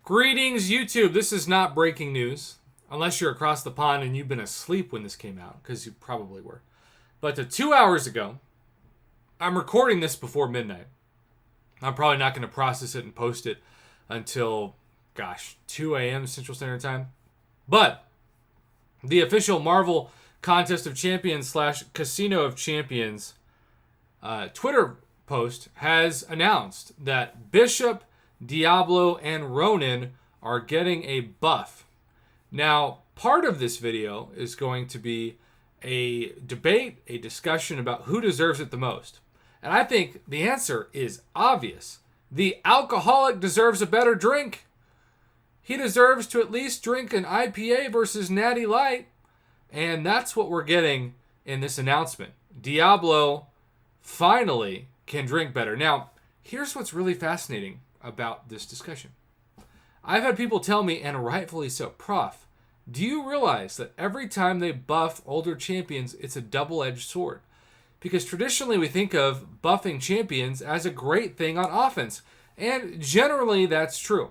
Greetings, YouTube. This is not breaking news, unless you're across the pond and you've been asleep when this came out, because you probably were. But 2 hours ago, I'm recording this before midnight. I'm probably not going to process it and post it until, 2 a.m. Central Standard Time. But the official Marvel Contest of Champions / Casino of Champions Twitter post has announced that Bishop, DIABLO, and Ronin are getting a buff. Now, part of this video is going to be a debate, a discussion about who deserves it the most. And I think the answer is obvious. The alcoholic deserves a better drink. He deserves to at least drink an IPA versus Natty Light. And that's what we're getting in this announcement. DIABLO finally can drink better. Now, here's what's really fascinating about this discussion. I've had people tell me, and rightfully so, Prof, do you realize that every time they buff older champions, it's a double-edged sword? Because traditionally we think of buffing champions as a great thing on offense. And generally that's true.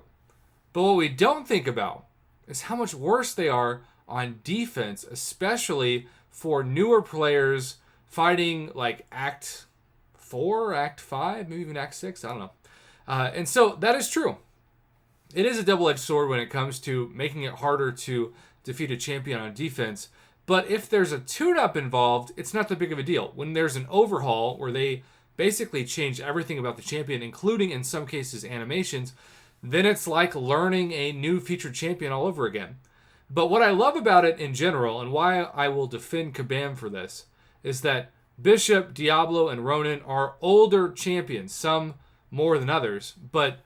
But what we don't think about is how much worse they are on defense, especially for newer players fighting like Act 4, Act 5, maybe even Act 6, I don't know. And so that is true. It is a double-edged sword when it comes to making it harder to defeat a champion on defense. But if there's a tune-up involved, it's not that big of a deal. When there's an overhaul where they basically change everything about the champion, including in some cases animations, then it's like learning a new featured champion all over again. But what I love about it in general, and why I will defend Kabam for this, is that Bishop, DIABLO, and Ronin are older champions, some more than others. But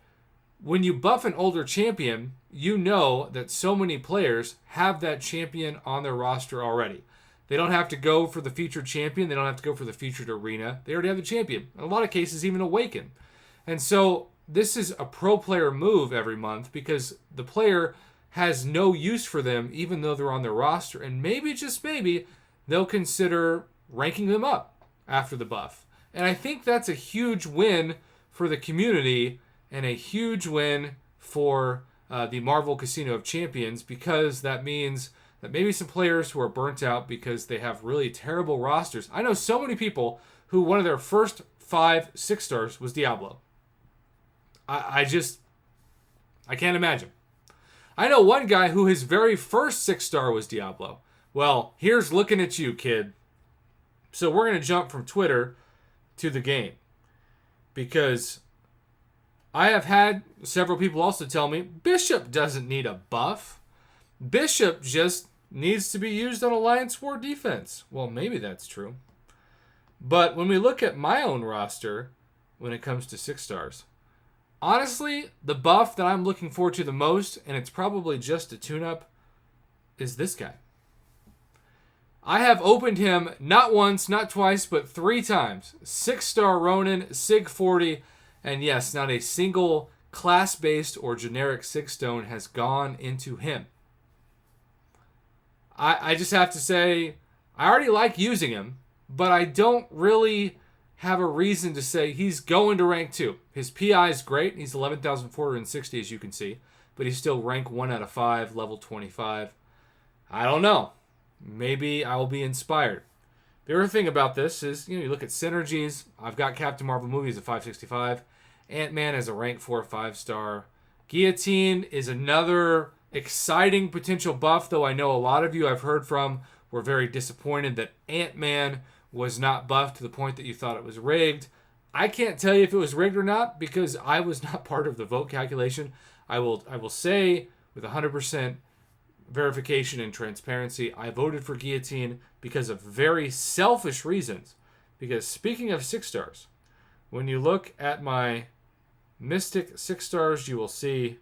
when you buff an older champion, you know that so many players have that champion on their roster already. They don't have to go for the featured champion. They don't have to go for the featured arena. They already have the champion. In a lot of cases, even Awaken. And so this is a pro player move every month because the player has no use for them even though they're on their roster. And maybe, just maybe, they'll consider ranking them up after the buff. And I think that's a huge win for the community and a huge win for the Marvel Casino of Champions, because that means that maybe some players who are burnt out because they have really terrible rosters. I know so many people who one of their first 5 6-stars was DIABLO. I can't imagine. I know one guy who his very first 6-star was DIABLO. Well, here's looking at you, kid. So we're going to jump from Twitter to the game, because I have had several people also tell me Bishop doesn't need a buff. Bishop just needs to be used on Alliance War defense. Well, maybe that's true. But when we look at my own roster, when it comes to 6-stars, honestly, the buff that I'm looking forward to the most, and it's probably just a tune-up, is this guy. I have opened him not once, not twice, but 3 times. 6-star Ronin, Sig 40, and yes, not a single class-based or generic 6-stone has gone into him. I just have to say, I already like using him, but I don't really have a reason to say he's going to rank 2. His PI is great. He's 11,460, as you can see, but he's still rank 1 out of 5, level 25. I don't know. Maybe I will be inspired. The other thing about this is, you look at synergies. I've got Captain Marvel movies at 565. Ant-Man is a rank 4 5-star. Guillotine is another exciting potential buff, though I know a lot of you I've heard from were very disappointed that Ant-Man was not buffed to the point that you thought it was rigged. I can't tell you if it was rigged or not because I was not part of the vote calculation. I will say with 100% verification and transparency, I voted for Guillotine because of very selfish reasons. Because speaking of 6-stars, when you look at my Mystic 6-stars, you will see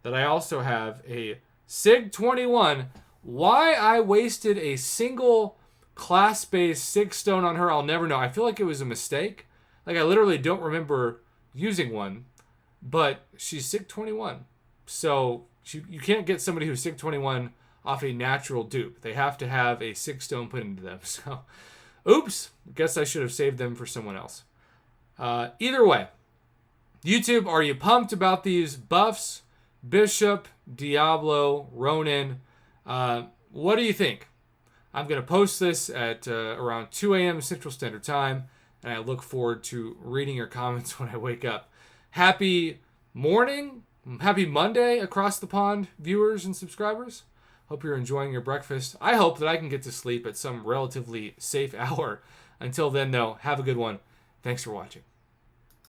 that I also have a Sig 21. Why I wasted a single class-based 6-stone on her, I'll never know. I feel like it was a mistake. Like, I literally don't remember using one, but she's Sig 21. So you can't get somebody who's Sig 21 off a natural dupe. They have to have a 6-stone put into them. So, oops. Guess I should have saved them for someone else. Either way, YouTube, are you pumped about these buffs? Bishop, Diablo, Ronan. What do you think? I'm going to post this at around 2 a.m. Central Standard Time, and I look forward to reading your comments when I wake up. Happy morning, happy Monday across the pond, viewers and subscribers. Hope you're enjoying your breakfast. I hope that I can get to sleep at some relatively safe hour. Until then, though, have a good one. Thanks for watching.